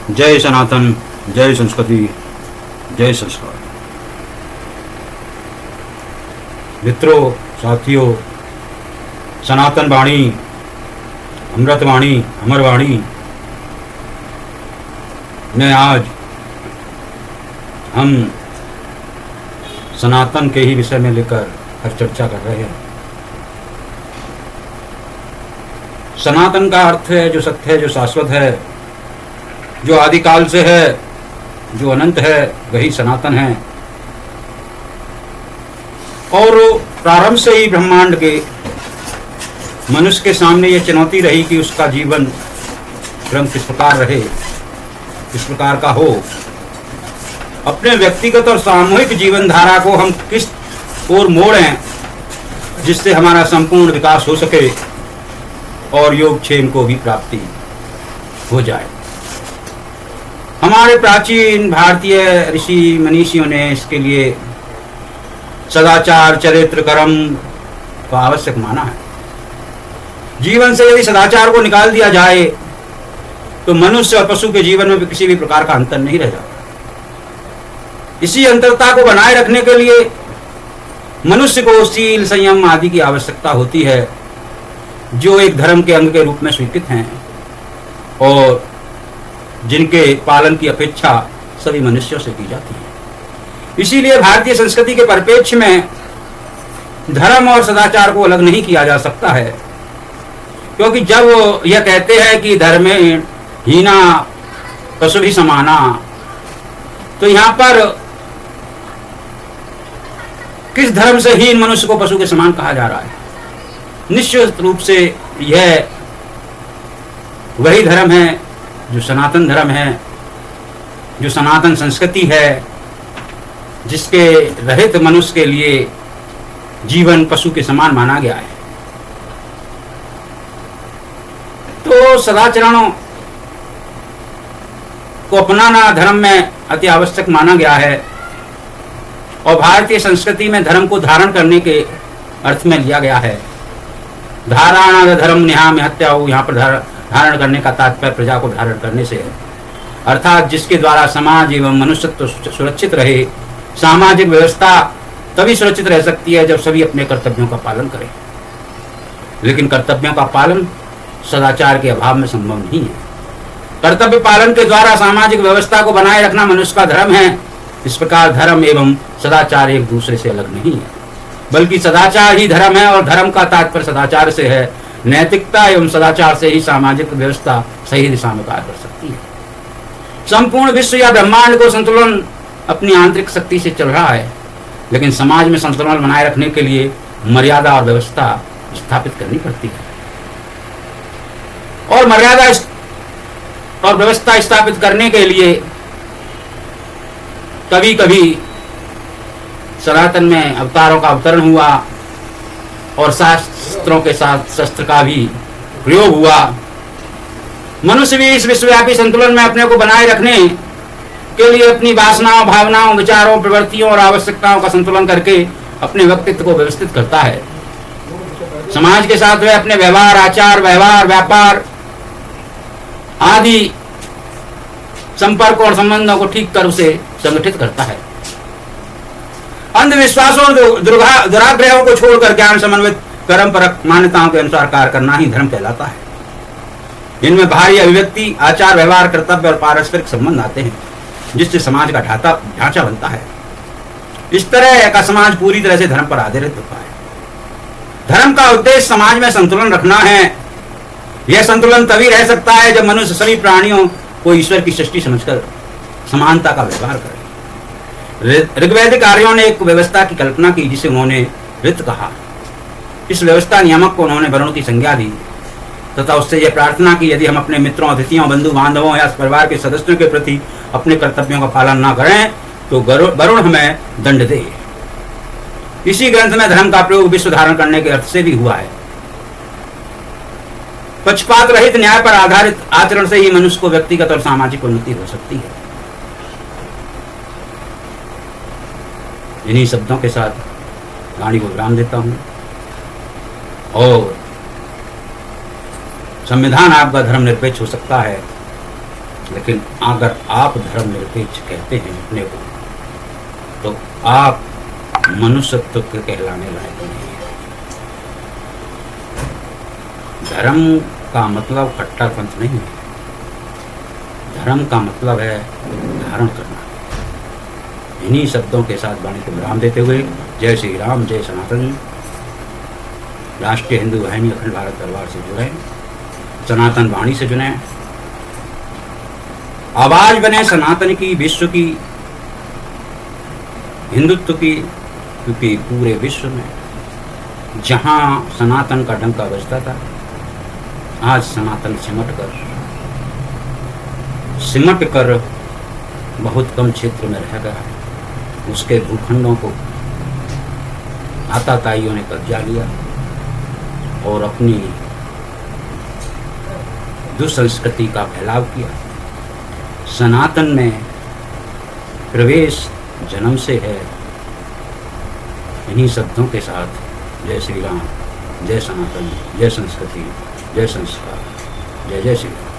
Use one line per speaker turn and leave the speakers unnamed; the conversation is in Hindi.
जय सनातन, जय संस्कृति, जय संस्कार। मित्रों, साथियों, सनातन वाणी, अमृत वाणी, अमर वाणी में आज हम सनातन के ही विषय में लेकर हर चर्चा कर रहे हैं। सनातन का अर्थ है जो सत्य है, जो शाश्वत है, जो आदिकाल से है, जो अनंत है, वही सनातन है। और प्रारंभ से ही ब्रह्मांड के मनुष्य के सामने ये चुनौती रही कि उसका जीवन क्रम किस प्रकार रहे, किस प्रकार का हो। अपने व्यक्तिगत और सामूहिक जीवन धारा को हम किस ओर मोड़ें जिससे हमारा संपूर्ण विकास हो सके और योगक्षेम को भी प्राप्ति हो जाए। हमारे प्राचीन भारतीय ऋषि मनीषियों ने इसके लिए सदाचार, चरित्र, कर्म को आवश्यक माना है। जीवन से यदि सदाचार को निकाल दिया जाए तो मनुष्य और पशु के जीवन में भी किसी भी प्रकार का अंतर नहीं रह जाता। इसी अंतरता को बनाए रखने के लिए मनुष्य को शील, संयम आदि की आवश्यकता होती है, जो एक धर्म के अंग के रूप में स्वीकृत हैं और जिनके पालन की अपेक्षा सभी मनुष्यों से की जाती है। इसीलिए भारतीय संस्कृति के परिप्रेक्ष्य में धर्म और सदाचार को अलग नहीं किया जा सकता है, क्योंकि जब यह कहते हैं कि धर्मेण हीना पशु भी समाना, तो यहाँ पर किस धर्म से हीन मनुष्य को पशु के समान कहा जा रहा है? निश्चित रूप से यह वही धर्म है जो सनातन धर्म है, जो सनातन संस्कृति है, जिसके रहित मनुष्य के लिए जीवन पशु के समान माना गया है। तो सदाचरणों को अपनाना धर्म में अति आवश्यक माना गया है और भारतीय संस्कृति में धर्म को धारण करने के अर्थ में लिया गया है। धारणा धर्म निहाम हत्या हो, यहाँ पर धारण करने का तात्पर्य प्रजा को धारण करने से है, अर्थात जिसके द्वारा समाज एवं मनुष्यत्व सुरक्षित रहे। सामाजिक व्यवस्था तभी सुरक्षित रह सकती है जब सभी अपने कर्तव्यों का पालन करें, लेकिन कर्तव्यों का पालन सदाचार के अभाव में संभव नहीं है। कर्तव्य पालन के द्वारा सामाजिक व्यवस्था को बनाए रखना मनुष्य का धर्म है। इस प्रकार धर्म एवं सदाचार एक दूसरे से अलग नहीं है, बल्कि सदाचार ही धर्म है और धर्म का तात्पर्य सदाचार से है। नैतिकता एवं सदाचार से ही सामाजिक व्यवस्था सही दिशा में कार्य कर सकती है। संपूर्ण विश्व या ब्रह्मांड को संतुलन अपनी आंतरिक शक्ति से चल रहा है, लेकिन समाज में संतुलन बनाए रखने के लिए मर्यादा और व्यवस्था स्थापित करनी पड़ती है। और मर्यादा और व्यवस्था स्थापित करने के लिए कभी कभी सनातन में अवतारों का अवतरण हुआ और शास्त्रों के साथ शस्त्र का भी प्रयोग हुआ। मनुष्य भी इस विश्वव्यापी संतुलन में अपने को बनाए रखने के लिए अपनी वासनाओं, भावनाओं, विचारों, प्रवृत्तियों और आवश्यकताओं का संतुलन करके अपने व्यक्तित्व को व्यवस्थित करता है। समाज के साथ वह अपने व्यवहार, आचार, व्यवहार, व्यापार आदि संपर्क और संबंधों को ठीक कर उसे संगठित करता है। अंधविश्वासों और दुराग्रहों को छोड़कर ज्ञान समन्वित कर्मपरक मान्यताओं के अनुसार कार्य करना ही धर्म कहलाता है। इनमें बाहरी अभिव्यक्ति, आचार, व्यवहार, कर्तव्य और पारस्परिक संबंध आते हैं, जिससे समाज का ढांचा बनता है। इस तरह का समाज पूरी तरह से धर्म पर आधारित होता है। धर्म का उद्देश्य समाज में संतुलन रखना है। यह संतुलन तभी रह सकता है जब मनुष्य सभी प्राणियों को ईश्वर की सृष्टि समझकर समानता का व्यवहार करे। ऋग्वैदिक आर्यों ने एक व्यवस्था की कल्पना की जिसे उन्होंने ऋत कहा। इस व्यवस्था नियामक को उन्होंने वर्णों की संज्ञा दी तथा उससे यह प्रार्थना की यदि हम अपने मित्रों, अतिथियों, बंधु बांधवों या परिवार के सदस्यों के प्रति अपने कर्तव्यों का पालन न करें तो वरुण हमें दंड दे। इसी ग्रंथ में धर्म का प्रयोग विश्व धारण करने के अर्थ से भी हुआ है। पक्षपात रहित न्याय पर आधारित आचरण से ही मनुष्य को व्यक्तिगत और सामाजिक उन्नति हो सकती है। इन्हीं शब्दों के साथ वाणी को विराम देता हूं और संविधान आपका धर्म निरपेक्ष हो सकता है, लेकिन अगर आप धर्मनिरपेक्ष कहते हैं अपने को, तो आप मनुष्यत्व के कहलाने लायक नहीं है। धर्म का मतलब कट्टरपंथ नहीं है। धर्म का मतलब है धारण करना। इन्हीं शब्दों के साथ वाणी को विराम देते हुए जय श्री राम, जय सनातन। राष्ट्रीय हिंदू वाहिनी अखिल भारत दरबार से जुड़े, सनातन वाणी से जुड़े, आवाज बने सनातन की, विश्व की, हिंदुत्व की, क्योंकि पूरे विश्व में जहां सनातन का डंका बजता था, आज सनातन सिमट कर बहुत कम क्षेत्र में रह गया है। उसके भूखंडों को आताताइयों ने कब्जा लिया और अपनी दुसंस्कृति का फैलाव किया। सनातन में प्रवेश जन्म से है। इन्हीं शब्दों के साथ जय श्री राम, जय सनातन, जय संस्कृति, जय संस्कार, जय जय श्री राम।